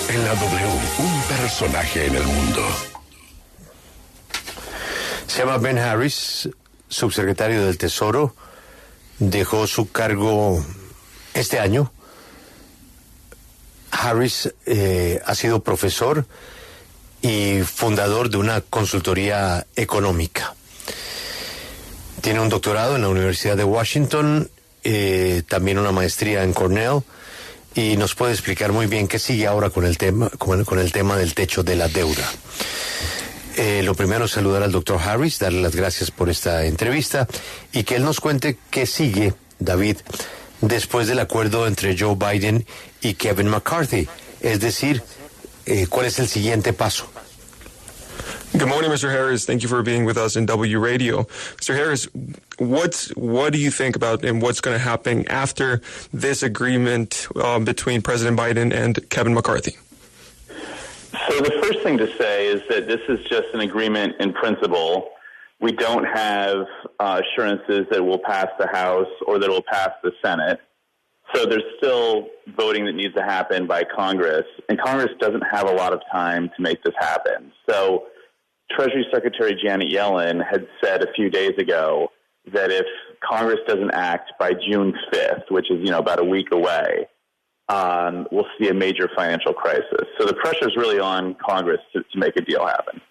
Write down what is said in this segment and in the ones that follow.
En la W, un personaje en el mundo. Se llama Ben Harris, subsecretario del Tesoro. Dejó su cargo este año. Harris ha sido profesor y fundador de una consultoría económica. Tiene un doctorado en la Universidad de Washington, también una maestría en Cornell, y nos puede explicar muy bien qué sigue ahora con el tema del techo de la deuda. Lo primero es saludar al doctor Harris, darle las gracias por esta entrevista y que él nos cuente qué sigue, David, después del acuerdo entre Joe Biden y Kevin McCarthy, es decir, cuál es el siguiente paso. Good morning, Mr. Harris. Thank you for being with us in W Radio. Mr. Harris, what do you think about and what's going to happen after this agreement between President Biden and Kevin McCarthy? So the first thing to say is that this is just an agreement in principle. We don't have assurances that it will pass the House or that it will pass the Senate. So there's still voting that needs to happen by Congress, and Congress doesn't have a lot of time to make this happen. So Treasury Secretary Janet Yellen had said a few days ago that if Congress doesn't act by June 5th, which is, about a week away, we'll see a major financial crisis. So the pressure is really on Congress to make a deal happen.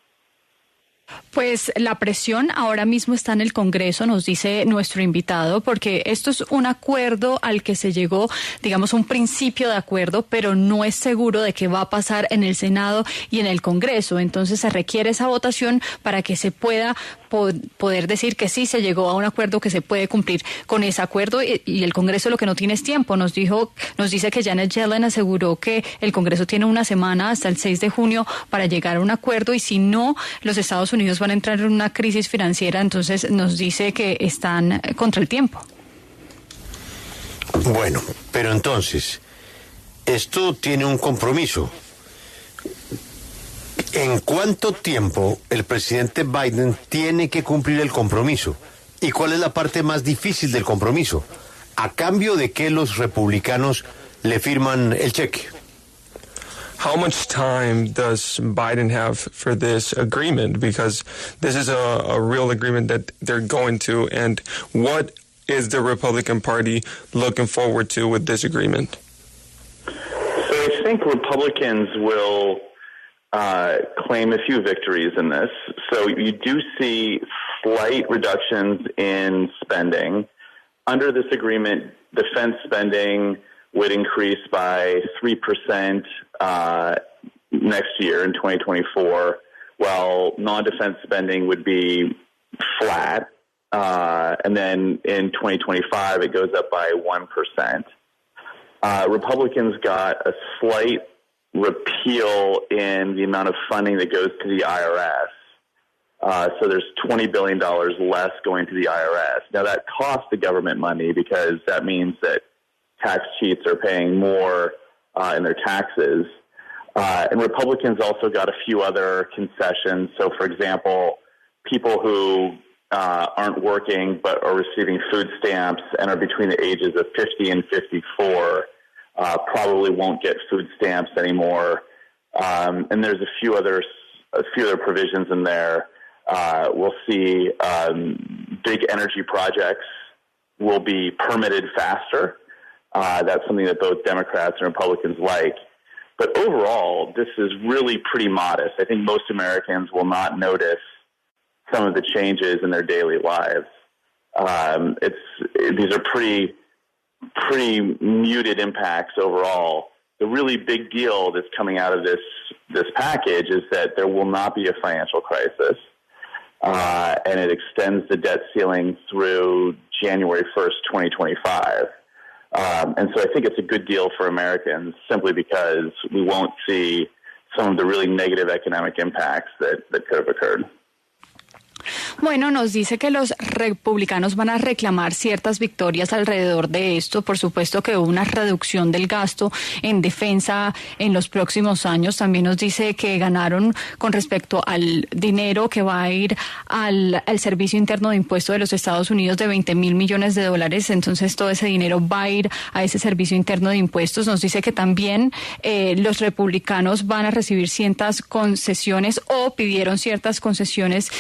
Pues la presión ahora mismo está en el Congreso, nos dice nuestro invitado, porque esto es un acuerdo al que se llegó, digamos, un principio de acuerdo, pero no es seguro de qué va a pasar en el Senado y en el Congreso. Entonces se requiere esa votación para que se pueda poder decir que sí se llegó a un acuerdo, que se puede cumplir con ese acuerdo, y el Congreso lo que no tiene es tiempo. Nos dice que Janet Yellen aseguró que el Congreso tiene una semana hasta el 6 de junio para llegar a un acuerdo, y si no, los Estados Unidos van a entrar en una crisis financiera. Entonces nos dice que están contra el tiempo. Bueno, pero entonces, esto tiene un compromiso. ¿En cuánto tiempo el presidente Biden tiene que cumplir el compromiso? ¿Y cuál es la parte más difícil del compromiso? ¿A cambio de qué los republicanos le firman el cheque? How much time does Biden have for this agreement? Because this is a real agreement that they're going to. And what is the Republican Party looking forward to with this agreement? So I think Republicans will claim a few victories in this. So you do see slight reductions in spending. Under this agreement, defense spending would increase by 3% next year in 2024, while non-defense spending would be flat. And then in 2025, it goes up by 1%. Republicans got a slight repeal in the amount of funding that goes to the IRS. So there's $20 billion less going to the IRS. Now that costs the government money because that means that tax cheats are paying more in their taxes. And Republicans also got a few other concessions. So, for example, people who aren't working but are receiving food stamps and are between the ages of 50 and 54 probably won't get food stamps anymore. And there's a few other provisions in there. We'll see big energy projects will be permitted faster. That's something that both Democrats and Republicans like. But overall, this is really pretty modest. I think most Americans will not notice some of the changes in their daily lives. These are pretty muted impacts overall. The really big deal that's coming out of this package is that there will not be a financial crisis, and it extends the debt ceiling through January 1st, 2025. And so I think it's a good deal for Americans simply because we won't see some of the really negative economic impacts that could have occurred. Bueno, nos dice que los republicanos van a reclamar ciertas victorias alrededor de esto. Por supuesto que una reducción del gasto en defensa en los próximos años. También nos dice que ganaron con respecto al dinero que va a ir al Servicio Interno de Impuestos de los Estados Unidos de $20,000 millones. Entonces todo ese dinero va a ir a ese Servicio Interno de Impuestos. Nos dice que también los republicanos van a recibir ciertas concesiones o pidieron ciertas concesiones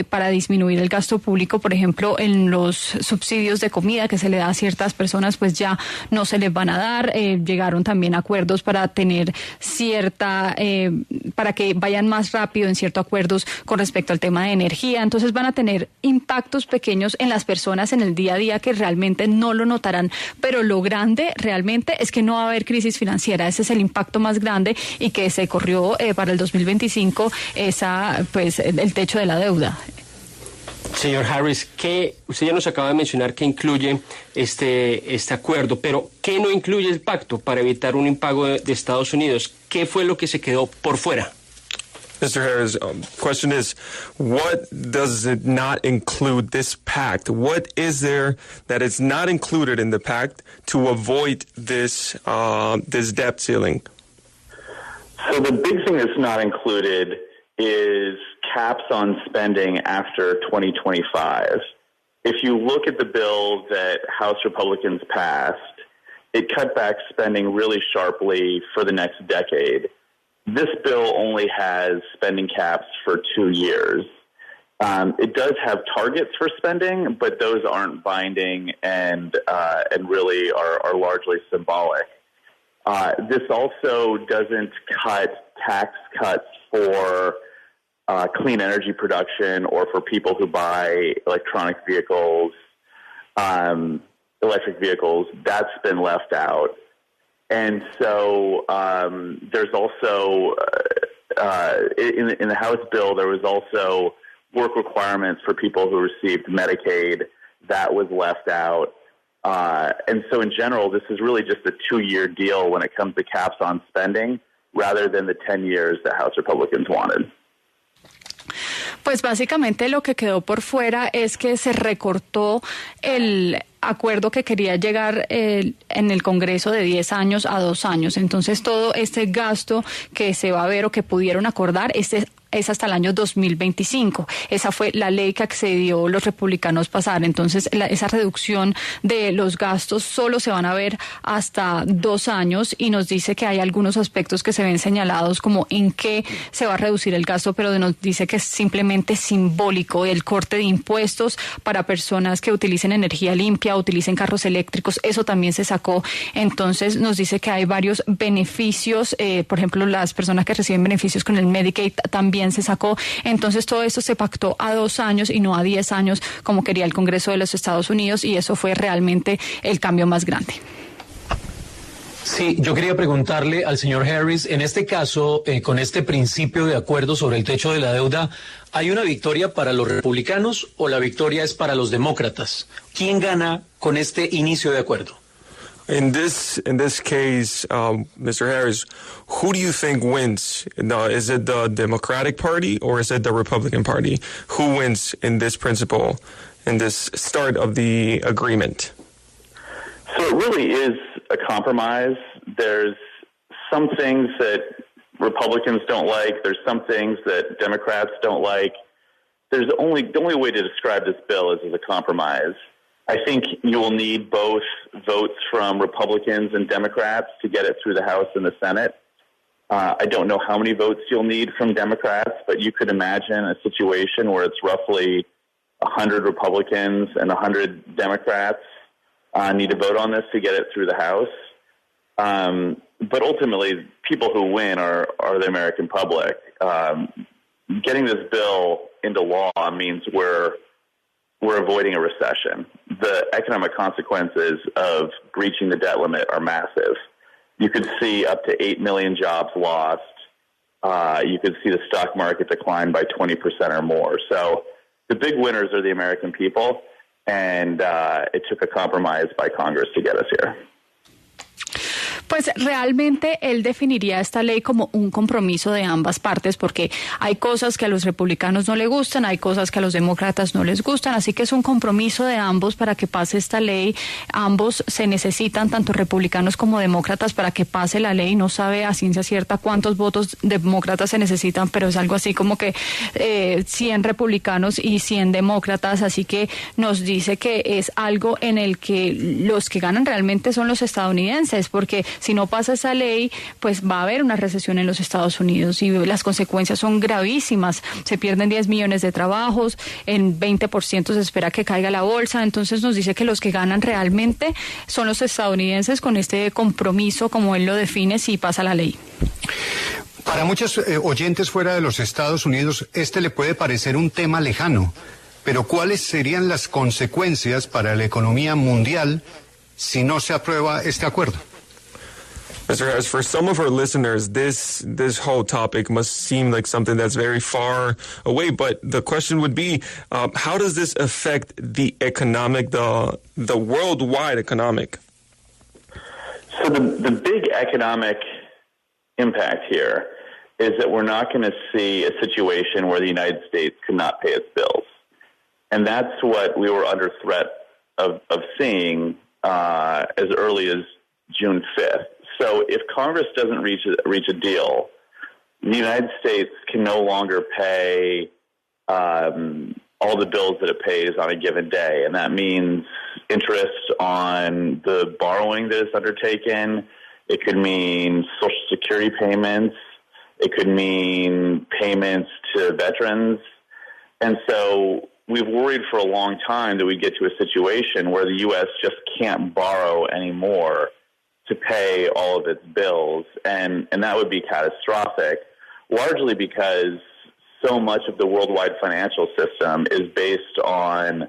para disminuir el gasto público. Por ejemplo, en los subsidios de comida que se le da a ciertas personas, pues ya no se les van a dar. Llegaron también acuerdos para tener para que vayan más rápido en ciertos acuerdos con respecto al tema de energía. Entonces van a tener impactos pequeños en las personas en el día a día que realmente no lo notarán, pero lo grande realmente es que no va a haber crisis financiera. Ese es el impacto más grande, y que se corrió para el 2025 el techo de la deuda. Señor Harris, que usted ya nos acaba de mencionar que incluye este acuerdo, pero ¿qué no incluye el pacto para evitar un impago de Estados Unidos? ¿Qué fue lo que se quedó por fuera? Mr. Harris, question is, what does it not include this pact? What is there that is not included in the pact to avoid this debt ceiling? So the big thing that's not included is caps on spending after 2025. If you look at the bill that House Republicans passed, it cut back spending really sharply for the next decade. This bill only has spending caps for 2 years. It does have targets for spending, but those aren't binding and really are largely symbolic. This also doesn't cut tax cuts for clean energy production or for people who buy electric vehicles. That's been left out. And so there's also, in the House bill, there was also work requirements for people who received Medicaid. That was left out. And so in general, this is really just a 2-year deal when it comes to caps on spending, rather than the 10 years that House Republicans wanted. Pues básicamente lo que quedó por fuera es que se recortó el acuerdo que quería llegar en el Congreso de 10 años a 2 años. Entonces todo este gasto que se va a ver o que pudieron acordar es hasta el año 2025. Esa fue la ley que accedió los republicanos pasar. Entonces esa reducción de los gastos solo se van a ver hasta 2 años, y nos dice que hay algunos aspectos que se ven señalados como en qué se va a reducir el gasto, pero nos dice que es simplemente simbólico. El corte de impuestos para personas que utilicen energía limpia, utilicen carros eléctricos, eso también se sacó. Entonces nos dice que hay varios beneficios, por ejemplo, las personas que reciben beneficios con el Medicaid también se sacó. Entonces todo esto se pactó a 2 años y no a 10 años como quería el Congreso de los Estados Unidos, y eso fue realmente el cambio más grande. Sí, yo quería preguntarle al señor Harris, en este caso, con este principio de acuerdo sobre el techo de la deuda, ¿hay una victoria para los republicanos o la victoria es para los demócratas? ¿Quién gana con este inicio de acuerdo? In this case, Mr. Harris, who do you think wins? Is it the Democratic Party or is it the Republican Party? Who wins in this principle, in this start of the agreement? So it really is a compromise. There's some things that Republicans don't like. There's some things that Democrats don't like. The only way to describe this bill is as a compromise. I think you will need both votes from Republicans and Democrats to get it through the House and the Senate. I don't know how many votes you'll need from Democrats, but you could imagine a situation where it's roughly 100 Republicans and 100 Democrats need to vote on this to get it through the House. But ultimately, people who win are the American public. Getting this bill into law means we're avoiding a recession. The economic consequences of breaching the debt limit are massive. You could see up to 8 million jobs lost. You could see the stock market decline by 20% or more. So the big winners are the American people, and it took a compromise by Congress to get us here. Pues realmente él definiría esta ley como un compromiso de ambas partes, porque hay cosas que a los republicanos no les gustan, hay cosas que a los demócratas no les gustan, así que es un compromiso de ambos para que pase esta ley. Ambos se necesitan, tanto republicanos como demócratas, para que pase la ley. No sabe a ciencia cierta cuántos votos demócratas se necesitan, pero es algo así como que 100 republicanos y 100 demócratas, así que nos dice que es algo en el que los que ganan realmente son los estadounidenses, porque si no pasa esa ley, pues va a haber una recesión en los Estados Unidos y las consecuencias son gravísimas. Se pierden 10 millones de trabajos, en 20% se espera que caiga la bolsa. Entonces nos dice que los que ganan realmente son los estadounidenses con este compromiso, como él lo define, si pasa la ley. Para muchos oyentes fuera de los Estados Unidos, este le puede parecer un tema lejano, pero ¿cuáles serían las consecuencias para la economía mundial si no se aprueba este acuerdo? Mr. Harris, for some of our listeners, this whole topic must seem like something that's very far away. But the question would be, how does this affect the economic, the worldwide economic? So the big economic impact here is that we're not going to see a situation where the United States cannot pay its bills. And that's what we were under threat of seeing as early as June 5th. So if Congress doesn't reach a deal, the United States can no longer pay all the bills that it pays on a given day. And that means interest on the borrowing that is undertaken. It could mean Social Security payments. It could mean payments to veterans. And so we've worried for a long time that we get to a situation where the U.S. just can't borrow anymore to pay all of its bills, and that would be catastrophic, largely because so much of the worldwide financial system is based on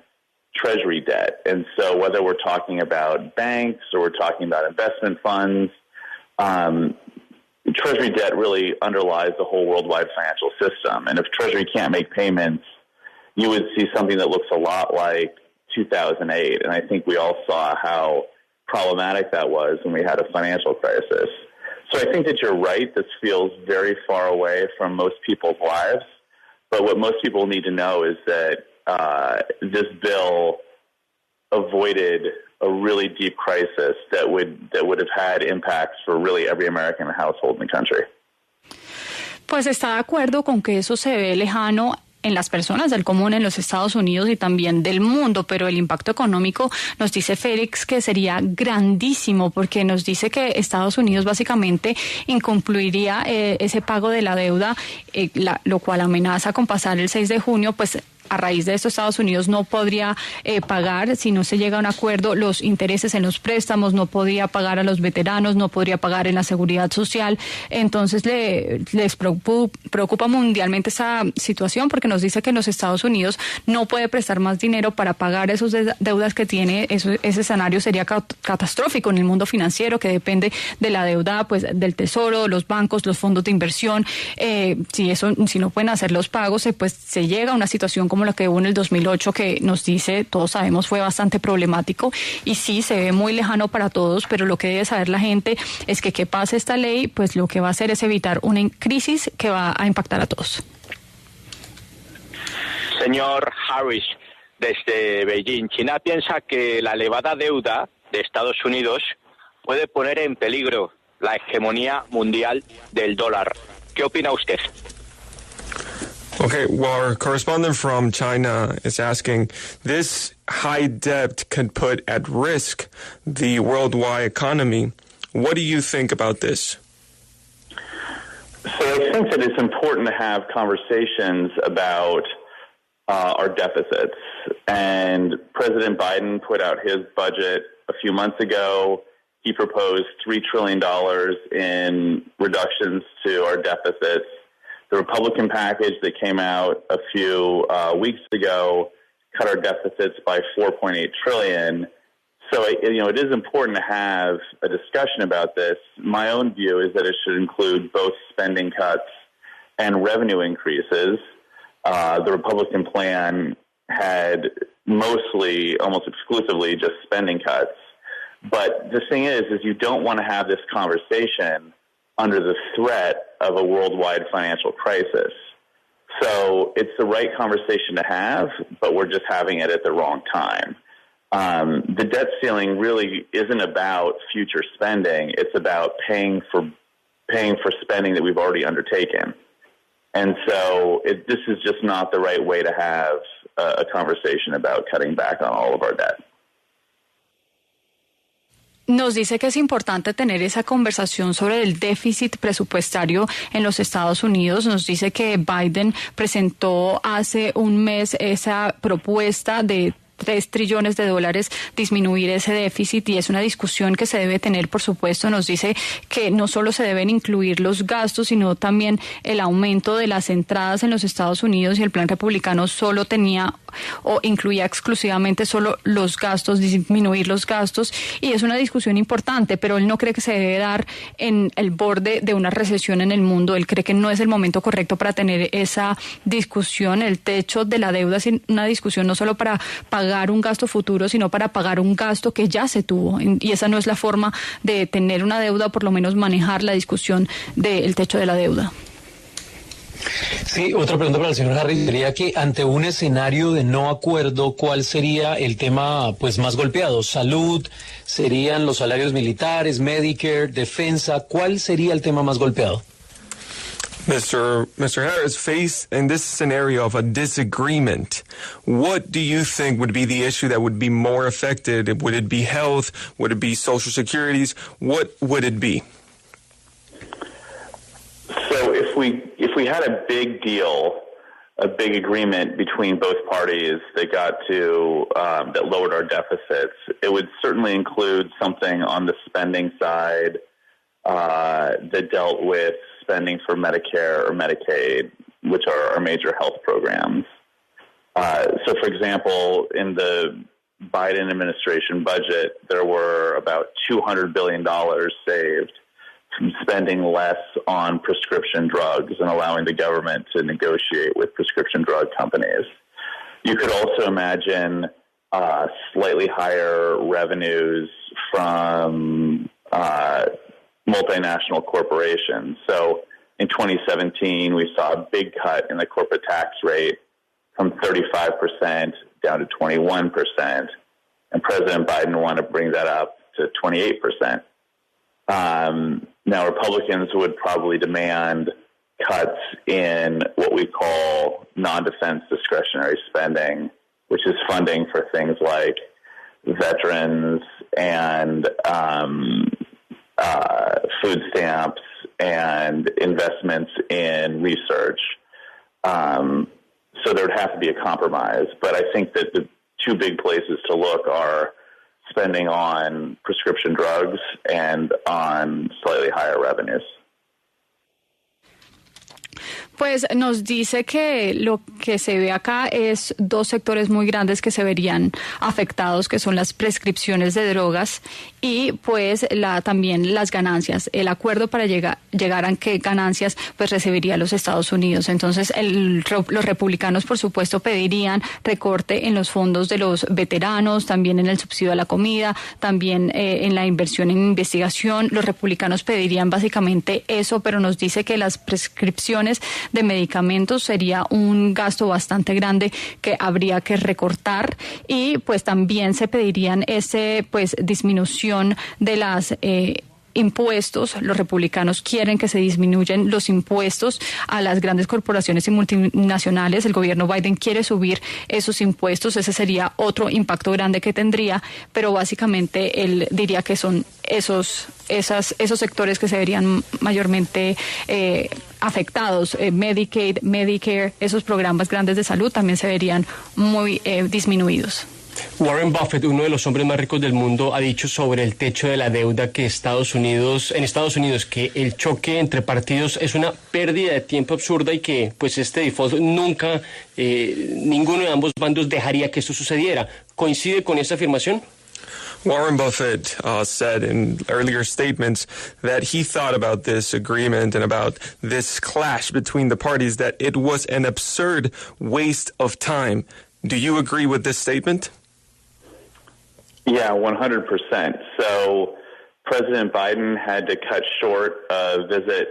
treasury debt. And so whether we're talking about banks or we're talking about investment funds, treasury debt really underlies the whole worldwide financial system. And if treasury can't make payments, you would see something that looks a lot like 2008. And I think we all saw how problematic that was when we had a financial crisis. So I think that you're right. This feels very far away from most people's lives. But what most people need to know is that this bill avoided a really deep crisis that would have had impacts for really every American household in the country. Pues está de acuerdo con que eso se ve lejano en las personas del común en los Estados Unidos y también del mundo, pero el impacto económico, nos dice Félix, que sería grandísimo, porque nos dice que Estados Unidos básicamente incumpliría ese pago de la deuda, lo cual amenaza con pasar el 6 de junio, pues a raíz de esto Estados Unidos no podría pagar, si no se llega a un acuerdo, los intereses en los préstamos, no podría pagar a los veteranos, no podría pagar en la seguridad social. Entonces les preocupa mundialmente esa situación, porque nos dice que en los Estados Unidos no puede prestar más dinero para pagar esas deudas que tiene. Ese escenario sería catastrófico en el mundo financiero, que depende de la deuda, pues del Tesoro, los bancos, los fondos de inversión. Si no pueden hacer los pagos, pues se llega a una situación como la que hubo en el 2008, que nos dice, todos sabemos, fue bastante problemático, y sí, se ve muy lejano para todos, pero lo que debe saber la gente es que pase esta ley, pues lo que va a hacer es evitar una crisis que va a impactar a todos. Señor Harris, desde Beijing, China piensa que la elevada deuda de Estados Unidos puede poner en peligro la hegemonía mundial del dólar. ¿Qué opina usted? Okay, well, our correspondent from China is asking, this high debt could put at risk the worldwide economy. What do you think about this? So I think that it's important to have conversations about our deficits. And President Biden put out his budget a few months ago. He proposed $3 trillion in reductions to our deficits. The Republican package that came out a few weeks ago cut our deficits by $4.8 trillion. So, it is important to have a discussion about this. My own view is that it should include both spending cuts and revenue increases. The Republican plan had mostly, almost exclusively, just spending cuts. But the thing is you don't want to have this conversation under the threat of a worldwide financial crisis. So it's the right conversation to have, but we're just having it at the wrong time. The debt ceiling really isn't about future spending. It's about paying for spending that we've already undertaken. And so this is just not the right way to have a conversation about cutting back on all of our debt. Nos dice que es importante tener esa conversación sobre el déficit presupuestario en los Estados Unidos. Nos dice que Biden presentó hace un mes esa propuesta de $3 trillones, disminuir ese déficit, y es una discusión que se debe tener, por supuesto. Nos dice que no solo se deben incluir los gastos, sino también el aumento de las entradas en los Estados Unidos, y el plan republicano solo tenía o incluía exclusivamente solo los gastos, disminuir los gastos, y es una discusión importante, pero él no cree que se debe dar en el borde de una recesión en el mundo. Él cree que no es el momento correcto para tener esa discusión. El techo de la deuda es una discusión no solo para pagar un gasto futuro, sino para pagar un gasto que ya se tuvo, y esa no es la forma de tener una deuda, o por lo menos manejar la discusión del techo de la deuda. Sí, otra pregunta para el señor Harris sería que ante un escenario de no acuerdo, ¿cuál sería el tema más golpeado? ¿Salud? ¿Serían los salarios militares, Medicare, defensa? ¿Cuál sería el tema más golpeado? Mr. Harris, faced in this scenario of a disagreement, what do you think would be the issue that would be more affected? Would it be health? Would it be Social Securities? What would it be? So if we had a big deal, a big agreement between both parties that got to that lowered our deficits, it would certainly include something on the spending side that dealt with spending for Medicare or Medicaid, which are our major health programs. So, for example, in the Biden administration budget, there were about $200 billion saved from spending less on prescription drugs and allowing the government to negotiate with prescription drug companies. You could also imagine slightly higher revenues from multinational corporations. So in 2017, we saw a big cut in the corporate tax rate from 35% down to 21%. And President Biden wanted to bring that up to 28%. Now, Republicans would probably demand cuts in what we call non-defense discretionary spending, which is funding for things like veterans and food stamps and investments in research. So there would have to be a compromise. But I think that the two big places to look are spending on prescription drugs and on slightly higher revenues. Pues nos dice que lo que se ve acá es dos sectores muy grandes que se verían afectados, que son las prescripciones de drogas y pues también las ganancias. El acuerdo para llegar a qué ganancias pues recibiría los Estados Unidos. Entonces los republicanos por supuesto pedirían recorte en los fondos de los veteranos, también en el subsidio a la comida, también en la inversión en investigación. Los republicanos pedirían básicamente eso, pero nos dice que las prescripciones de medicamentos sería un gasto bastante grande que habría que recortar, y pues también se pedirían disminución de las impuestos. Los republicanos quieren que se disminuyan los impuestos a las grandes corporaciones y multinacionales. El gobierno Biden quiere subir esos impuestos. Ese sería otro impacto grande que tendría, pero básicamente él diría que son esos sectores que se verían mayormente afectados. Medicaid, Medicare, esos programas grandes de salud también se verían muy disminuidos. Warren Buffett, uno de los hombres más ricos del mundo, ha dicho sobre el techo de la deuda que en Estados Unidos que el choque entre partidos es una pérdida de tiempo absurda y que pues este default nunca, ninguno de ambos bandos dejaría que esto sucediera. ¿Coincide con esa afirmación? Warren Buffett said in earlier statements that he thought about this agreement and about this clash between the parties that it was an absurd waste of time. Do you agree with this statement? Yeah, 100%. So President Biden had to cut short a visit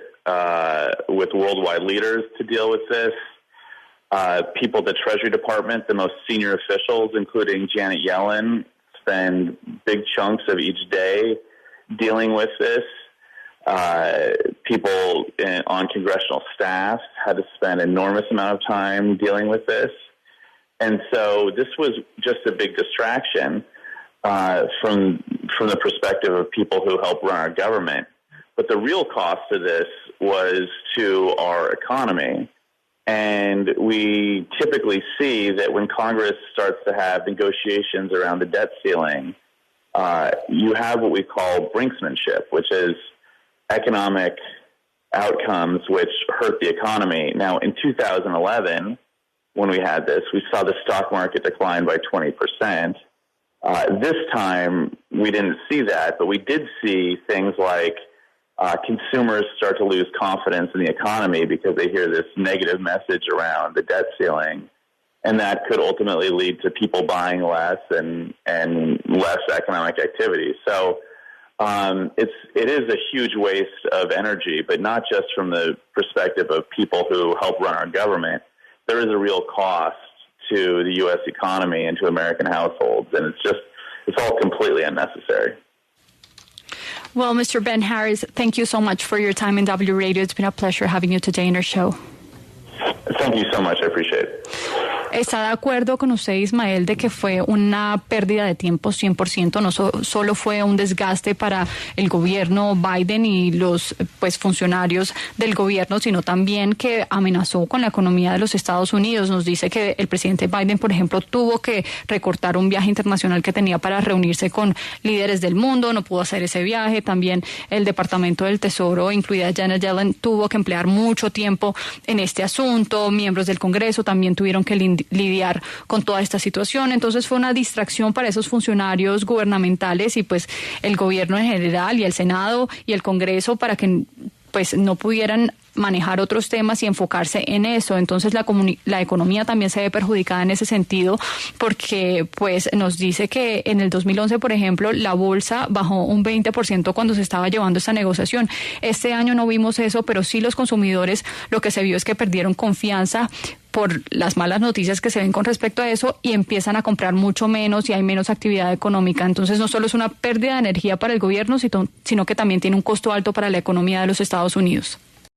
with worldwide leaders to deal with this. People at the Treasury Department, the most senior officials, including Janet Yellen, spend big chunks of each day dealing with this. People on congressional staff had to spend an enormous amount of time dealing with this. And so this was just a big distraction from the perspective of people who help run our government. But the real cost of this was to our economy. And we typically see that when Congress starts to have negotiations around the debt ceiling, you have what we call brinksmanship, which is economic outcomes which hurt the economy. Now, in 2011, when we had this, we saw the stock market decline by 20%. This time, we didn't see that, but we did see things like consumers start to lose confidence in the economy because they hear this negative message around the debt ceiling, and that could ultimately lead to people buying less and less economic activity. So it is a huge waste of energy, but not just from the perspective of people who help run our government. There is a real cost to the U.S. economy and to American households, and it's all completely unnecessary. Well, Mr. Ben Harris, thank you so much for your time in W Radio. It's been a pleasure having you today in our show. Thank you so much. I appreciate it. ¿Está de acuerdo con usted, Ismael, de que fue una pérdida de tiempo 100%? No solo fue un desgaste para el gobierno Biden y los funcionarios del gobierno, sino también que amenazó con la economía de los Estados Unidos. Nos dice que el presidente Biden, por ejemplo, tuvo que recortar un viaje internacional que tenía para reunirse con líderes del mundo, no pudo hacer ese viaje. También el Departamento del Tesoro, incluida Janet Yellen, tuvo que emplear mucho tiempo en este asunto. Miembros del Congreso también tuvieron que lidiar con toda esta situación. Entonces fue una distracción para esos funcionarios gubernamentales y pues el gobierno en general y el Senado y el Congreso para que pues no pudieran manejar otros temas y enfocarse en eso. Entonces la economía también se ve perjudicada en ese sentido porque pues nos dice que en el 2011, por ejemplo, la bolsa bajó un 20% cuando se estaba llevando esta negociación. Este año no vimos eso, pero sí los consumidores lo que se vio es que perdieron confianza por las malas noticias que se ven con respecto a eso y empiezan a comprar mucho menos y hay menos actividad económica. Entonces no solo es una pérdida de energía para el gobierno, sino que también tiene un costo alto para la economía de los Estados Unidos.